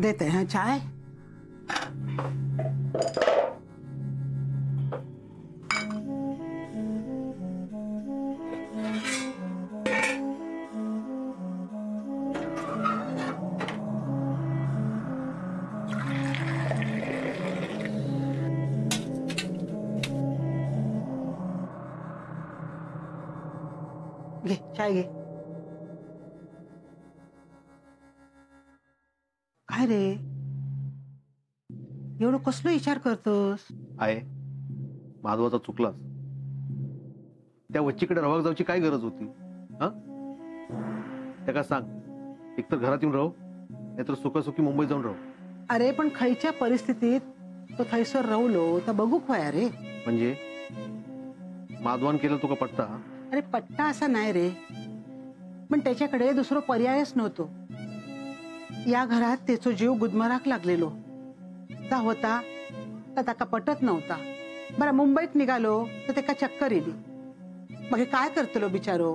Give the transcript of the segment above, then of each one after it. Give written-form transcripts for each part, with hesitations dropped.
देते हैं चाय। घे चाय घे। काय रे एवढं कसलं विचार करतोस? आहे माधवाचा चुकलास। त्या वच्चीकडे रवाक जाऊची काय गरज होती? हा त्याला सांग एकतर घरात येऊन राहू नाहीतर सुखासुखी मुंबईत जाऊन राहू। अरे पण खयच्या परिस्थितीत तो थैसर राहुलो तर बघू काय रे। म्हणजे माधवान केलं तुका पट्टा? अरे पट्टा असा नाही रे, पण त्याच्याकडे दुसरा पर्यायच नव्हतो। या घरात त्याचा जीव गुदमराक लागलेलो का होता का त्याका पटत नव्हता। बरं मुंबईत निघालो तर त्याका चक्कर येली, मग हे काय करतलो बिचारो।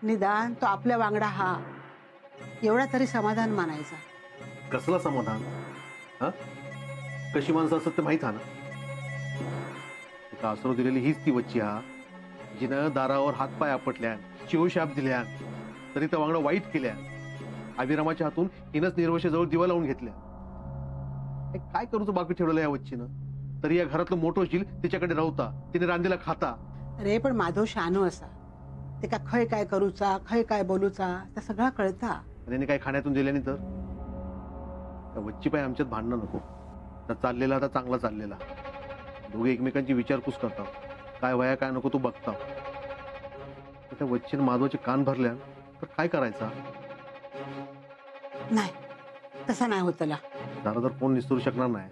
निदान तो आपल्या वांगडा हा एवढा तरी समाधान मानायचा। कसला समाधान? हा कशी माणसं असत ते माहित हा ना। आसरो दिलेली हीच ती वच्ची हा जिनं दारावर हातपाय आपटल्या, शिवशाप दिल्या, तरी त्या वांगडा वाईट केल्या। अभिरामाच्या हातून हिनच निर्वशेजवळ दिवा लावून घेतल्या। काय करू तो बाकी ठेवलेला या वच्चीनं? तरी या घरातलं मोठं शील तिच्याकडे राहता, तिने रांधीला खाता। अरे पण माधव शानो असा, ते का खय काय करूचा खय काय बोलूचा त्या सगळा कळता। त्याने काय खाण्यातून दिल्याने तर त्या वच्ची पाय आमच्यात भांडणं नको। तर चाललेला आता चांगला चाललेला, दोघे एकमेकांची विचारपूस करतात, काय वया काय नको तू बघता। त्या वच्चीनं माधवाचे कान भरल्या तर काय करायचा? नाही तसा नाही होत त्याला। दारा तर कोण निसरू शकणार नाही।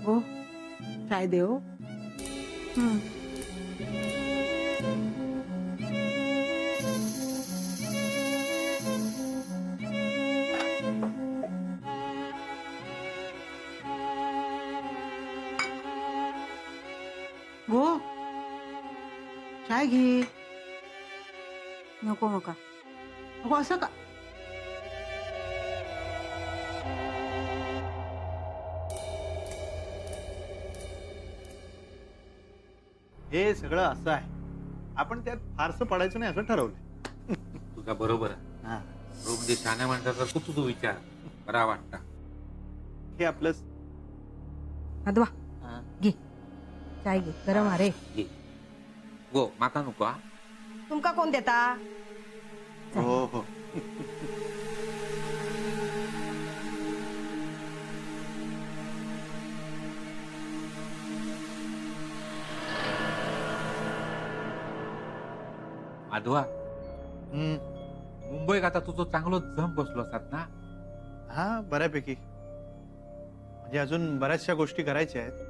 हो चाय देव। गो चाय घे। नको नका अगो असं का? हे सगळं असं आहे, आपण त्यात फारसं पडायचं नाही असं ठरवलंय। तुझा बरोबर आहे। हा तो म्हणजे शहाण्या माणसाचा तू विचार बरा वाटता। हे आपलं माधवा घे चाय घे, गरम अरे। गो माका नको हा? तुमका कोण देता? हो हो माधवा मुंबईत आता तुझं चांगलं जम बसलो असतात ना? हा बऱ्यापैकी, म्हणजे अजून बऱ्याचशा गोष्टी करायच्या आहेत।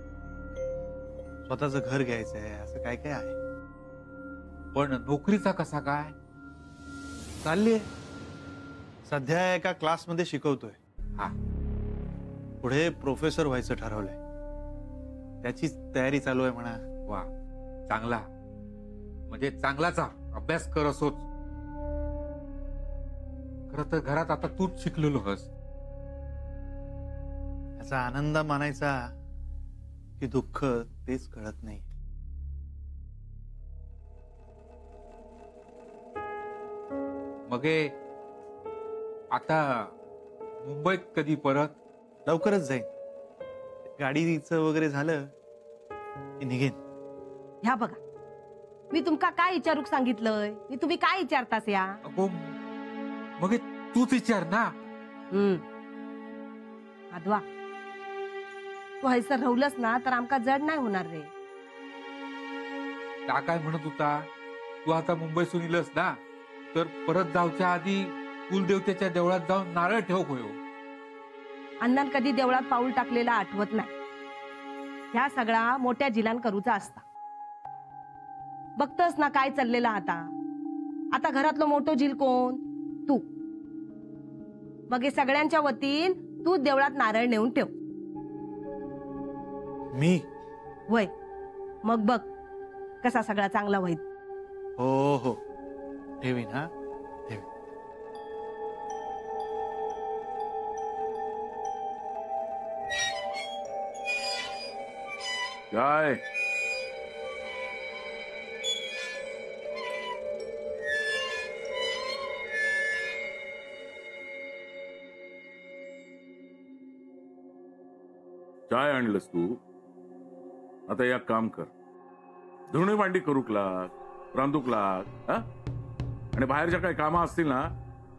स्वतःचं घर घ्यायचं आहे, असं काय काय आहे। पण नोकरीचा कसा काय? चाललीये, सध्या एका क्लासमध्ये शिकवतोय। हा पुढे प्रोफेसर व्हायचं ठरवलंय, त्याचीच तयारी चालू आहे म्हणा। वा चांगला, म्हणजे चांगलाच अभ्यास कर असोच। खरं तर घरात आता तूच शिकलेलो हस। याचा आनंद मानायचा की दुःख तेच कळत नाही। मग आता मुंबईत कधी परत? लवकरच जाईन, गाडीचं वगैरे झालं की निघेन। ह्या बघा मी तुमका काय विचारूक सांगितलंय, मी तुम्ही काय विचारतास या? अगो मग तूच विचार ना। माधवा तू हैसर राहुलस ना तर आमका जड नाही होणार रे। त्या काय म्हणत होता, तू आता मुंबईतून इलस ना तर परत जाऊच्या आधी कुलदेवतेच्या देवळात जाऊन नारळ ठेव होयो। अण्णान कधी देवळात पाऊल टाकलेला आठवत नाही। ह्या सगळा मोठ्या जिलान करूचा असता। बघतस ना काय चाललेला आता। आता घरातलं मोठं झील कोण? तू. मग हे सगळ्यांच्या वतीन तू देवळात नारळ नेऊन ठेव. मी? वय मग बघ कसा सगळा चांगला होईल. हो हो, ठेवीन. हा, ठेवीन. काय काय आणलंस तू? आता एक काम कर, धुणी भांडी करूक लाग, रांधूक लाग. हा, आणि बाहेरच्या काही कामं असतील ना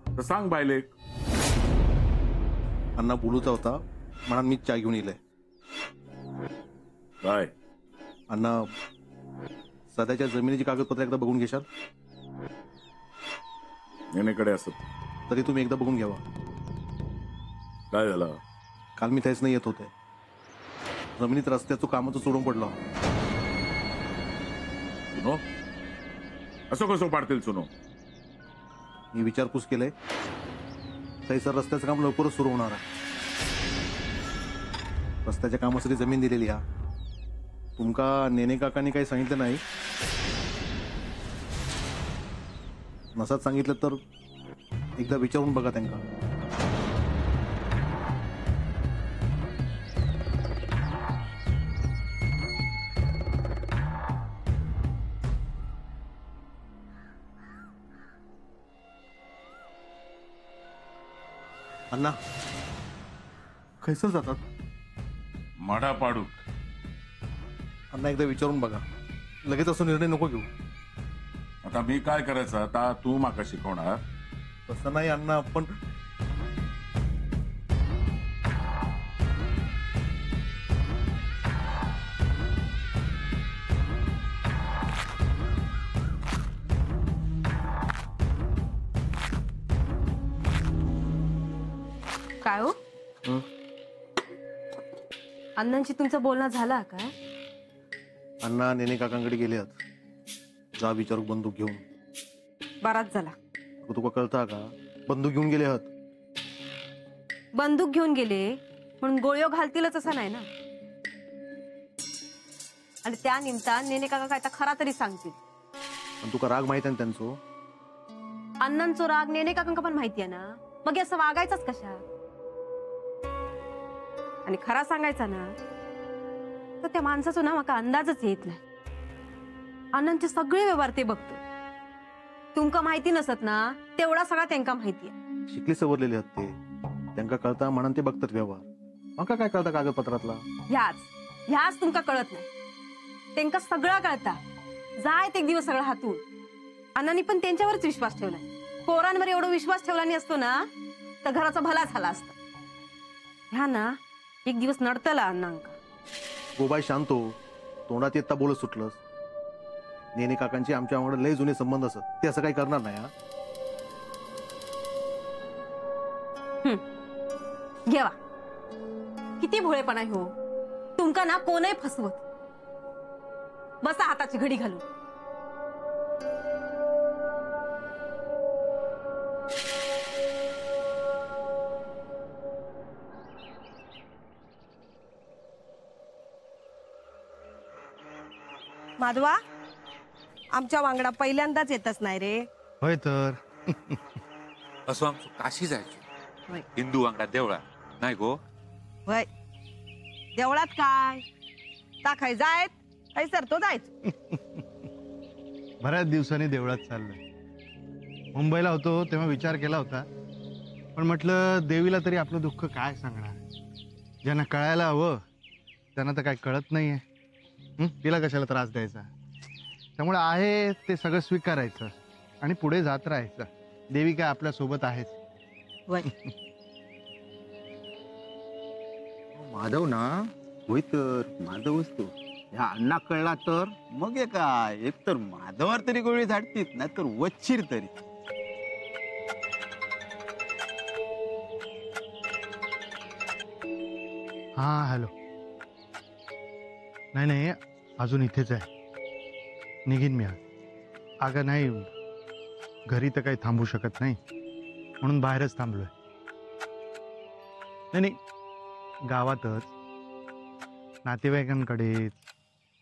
तर सांग बायलेक. अण्णा बोलूचा होता म्हणा मी चहा घेऊन येईल. काय अण्णा सध्याच्या जमिनीची कागदपत्र एकदा बघून घेशाल? नेनेकडे असत तरी तुम्ही एकदा बघून घ्यावा. काय झालं? काल मी त्याच नाही येत होते, जमिनीत रस्त्याचं कामाचं सोडून पडलं. सुनो, असं कसं पाडतील सुनो? मी विचारपूस केलंय, सर रस्त्याचं काम लवकरच सुरू होणार आहे. रस्त्याच्या कामासाठी जमीन दिलेली हा. तुमका नेने काकांनी काही सांगितलं नाही? नसाच सांगितलं तर एकदा विचारून बघा त्यांना. अण्णा कैसर जातात? माडा पाडू. अण्णा एकदा विचारून बघा, लगेच असं निर्णय नको घेऊ. आता मी काय करायचं? आता तू माका शिकवणार? तसं नाही अण्णा, आपण काय हो? अण्णांशी तुमचं बोलणं झालं काय? अण्णा नेने काकांकडे गेले आहेत. जा विचारू बंदूक घेऊन. बराच झाला. तुका कळता का? बंदूक घेऊन गेले आहात. बंदूक घेऊन गेले म्हणून गोळ्यो घालतीलच असं नाही ना. आणि त्या निमित्तान नेने काका काय तर खरा तरी सांगतील. पण तुका राग माहित आहे ना त्यांचो? अण्णांचो राग नेने काकांका पण माहिती आहे ना. मग हे असं वागायचंच कशा? आणि खरा सांगायचा ना तर त्या माणसाचं ना माका अंदाजच येत नाही. अण्णांचे सगळे व्यवहार ते बघतो. तुमका माहिती नसत ना तेवढा सगळा त्यांका माहिती आहे. शिकली सवरलेले आहेत ते, त्यांना कळता म्हणून ते बघतात व्यवहार. मका काय कळता कागदपत्रातला? ह्याच तुमका कळत नाही. त्यांका सगळं कळता. जायत एक दिवस सगळं हातून. अण्णांनी पण त्यांच्यावरच विश्वास ठेवलाय. पोरांवर एवढा विश्वास ठेवला नाही असतो ना तर घराचा भला झाला असता. ह्या ना एक दिवस नडतला अण्णांका. गोबाई शांतो, तोंडात येता बोलत सुटलंस. नेने काकांची आमच्या आम्हाला लय जुने संबंध असत, ते असं काही करणार नाही. घेवा किती भोळेपणा हो तुमका ना कोणही फसवत. बसा हाताची घडी घालून. माधवा, आमच्या वांगडा पहिल्यांदाच येतच नाही रे. होय तर. असं आमचं काशी जायचो हिंदू वांगडा देवळा नाही गो. वय देवळात काय टाकाय जायत काही सर तो जायच. बऱ्याच दिवसांनी देवळात चाललोय. मुंबईला होतो तेव्हा विचार केला होता, पण म्हटलं देवीला तरी आपलं दुःख काय सांगणार. ज्यांना कळायला हवं त्यांना तर काय कळत नाहीये. तिला कशाला त्रास द्यायचा. त्यामुळे आहे ते सगळं स्वीकारायचं आणि पुढे जात राहायचं. देवी काय आपल्या सोबत आहेच. माधव ना? होय तर माधवच तो. ह्या अण्णा कळला तर मग हे काय, एक तर माधवावर तरी गोळी झाडतीत नाही तर वच्छीर तरी. हा हॅलो. नाही अजून इथेच आहे. निघीन मी आज. अगं नाही घरी तर काही थांबू शकत नाही, म्हणून बाहेरच थांबलोय. नाही, गावातच नातेवाईकांकडे.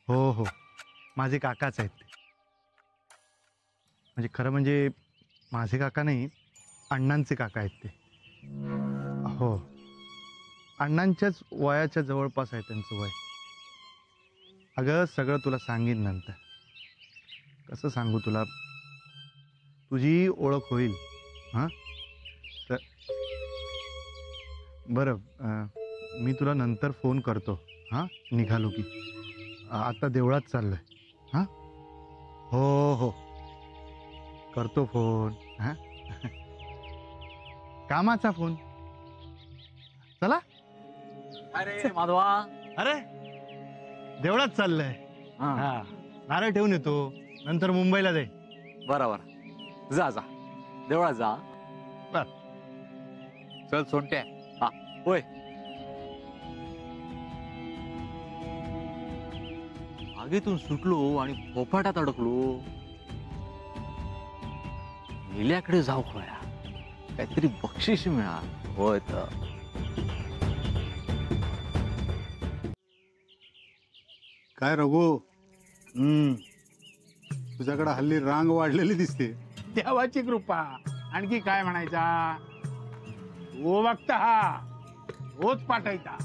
हो, माझे काकाच आहेत ते. म्हणजे खरं म्हणजे माझे काका नाही, अण्णांचे काका आहेत ते. हो, अण्णांच्याच वयाच्या जवळपास आहे त्यांचं वय. अगं सगळं तुला सांगेन नंतर. कसं सांगू तुला, तुझी ओळख होईल. हां, तर बरं, मी तुला नंतर फोन करतो. हां, निघालो की. आता देवळात चाललोय. हां, हो, करतो फोन. हां, कामाचा फोन. चला. अरे माधवा, अरे देवळात चाललंय. हा, नारळ ठेवून येतो, नंतर मुंबईला जाईल. बरोबर, जा देवळात जा. चल सोनट्या. हा, होय. आगीतून सुटलो आणि फोफाटात अडकलो. निल्याकडे जाऊ खोया, काहीतरी बक्षीस मिळाल. होय तर काय रघु, तुझ्याकडे हल्ली रांग वाढलेली दिसते. देवाची कृपा, आणखी काय म्हणायचा. ओ बघता हा होच पाठायचा.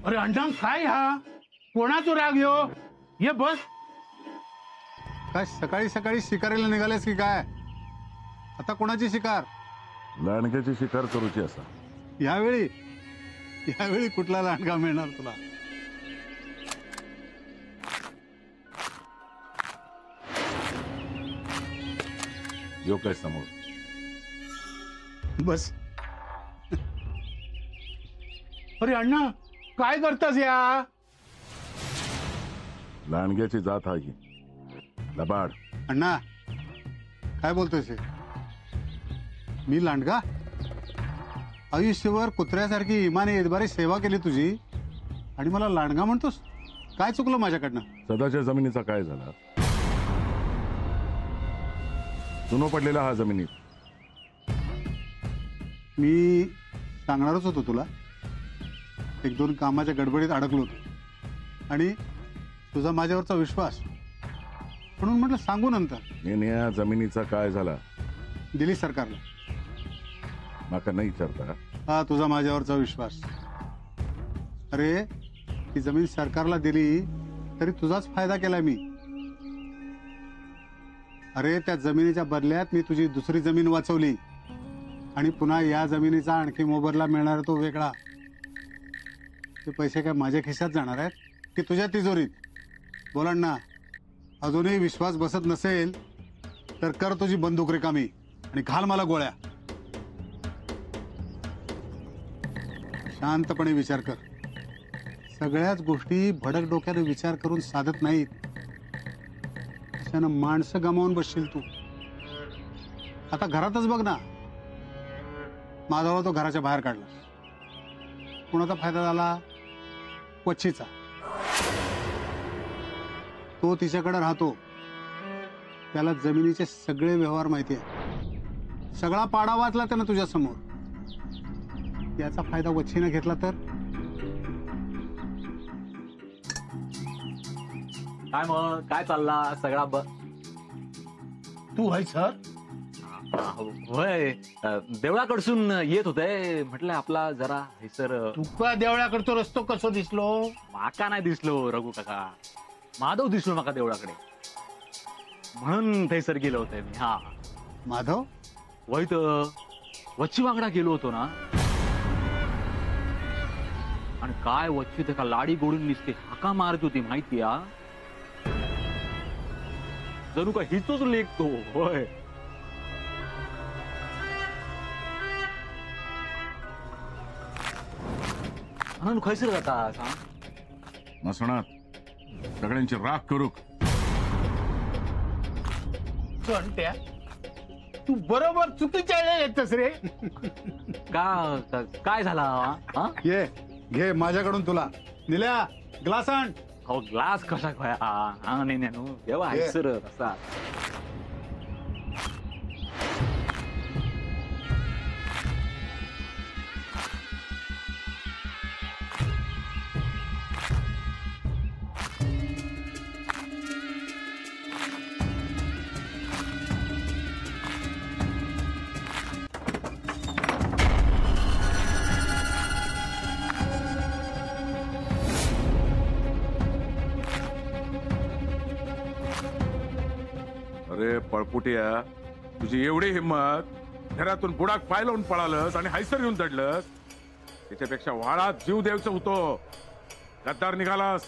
अरे अण्णा, काय हा कोणाचा राग ह्यो. ये बस. काय सकाळी सकाळी शिकारीला निघालेस की काय? आता कोणाची शिकार? लांडग्याची शिकार करूची असा. यावेळी कुठला लांडगा मिळणार तुला? यो काय समोर बस. अरे अण्णा, काय करतास या? लांडग्याची जात हा ही लबाड. अण्णा, काय बोलतोयस हे? मी लांडगा? आयुष्यभर कुत्र्यासारखी इमाने इतबारी सेवा केली तुझी, आणि मला लांडगा म्हणतोस? काय चुकलं माझ्याकडनं? सदाच्या जमिनीचा काय झाला? चुनो पडलेला हा जमिनीत. मी सांगणारच होतो तुला, एक दोन कामाच्या गडबडीत अडकलो होतो, आणि तुझा माझ्यावरचा विश्वास, म्हणून म्हटलं सांगू नंतर. या जमिनीचा काय झाला? दिली सरकारला. माका नाही विचारता. हा तुझा माझ्यावरचा विश्वास. अरे ती जमीन सरकारला दिली तरी तुझाच फायदा केला मी. अरे त्या जमिनीच्या बदल्यात मी तुझी दुसरी जमीन वाचवली, आणि पुन्हा या जमिनीचा आणखी मोबदला मिळणार तो वेगळा. ते पैसे काय माझ्या खिशात जाणार आहेत की तुझ्या तिजोरीत? बोला ना. अजूनही विश्वास बसत नसेल तर कर तुझी बंदूक रिकामी आणि घाल मला गोळ्या. शांतपणे विचार कर. सगळ्याच गोष्टी भडक डोक्याने विचार करून साधत नाहीत. त्यानं माणसं गमावून बसशील तू. आता घरातच बघ ना, माधवला तो घराच्या बाहेर काढला. कुणाचा फायदा झाला? वच्छीचा. तो तिच्याकडे राहतो, त्याला जमिनीचे सगळे व्यवहार माहिती आहे. सगळा पाडा वाचला त्यानं तुझ्या समोर. याचा फायदा वच्छीनं घेतला तर? काय मग, काय चालला सगळा? तू है सर? होय, देवळाकडसून येत होते, म्हटलं आपला जरा हे सर. तुका देवळाकडचा रस्तो कसो दिसलो? माका नाही दिसलो रघु काका, माधव दिसलो माका देवळाकडे, म्हणून थैसर गेलो होते मी. हा माधव? वय तर वच्ची वांगडा गेलो होतो ना, आणि काय वच्ची त्या लाडी गोडून निसते हाका मारत होती माहिती. जणू का हिचोच लेख तो. होय, खैसर जाता सांग. नसणार सगळ्यांची राख करू. सोनट्या, तू बरोबर चुकीच्या वेळेला येतस रे. काय झाला? ये घे माझ्याकडून तुला. निल्या ग्लास आण. अहो ग्लास कसा खोया हा नाही नाही केव्हा आहे सर असा अरे पळपुटिया तुझी एवढी हिंमत घरातून बुडाक पाय लावून पळालस आणि हायसर येऊन चढलस त्याच्यापेक्षा वाळात जीव द्यायचा होतो गद्दार निघालास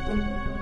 Thank you.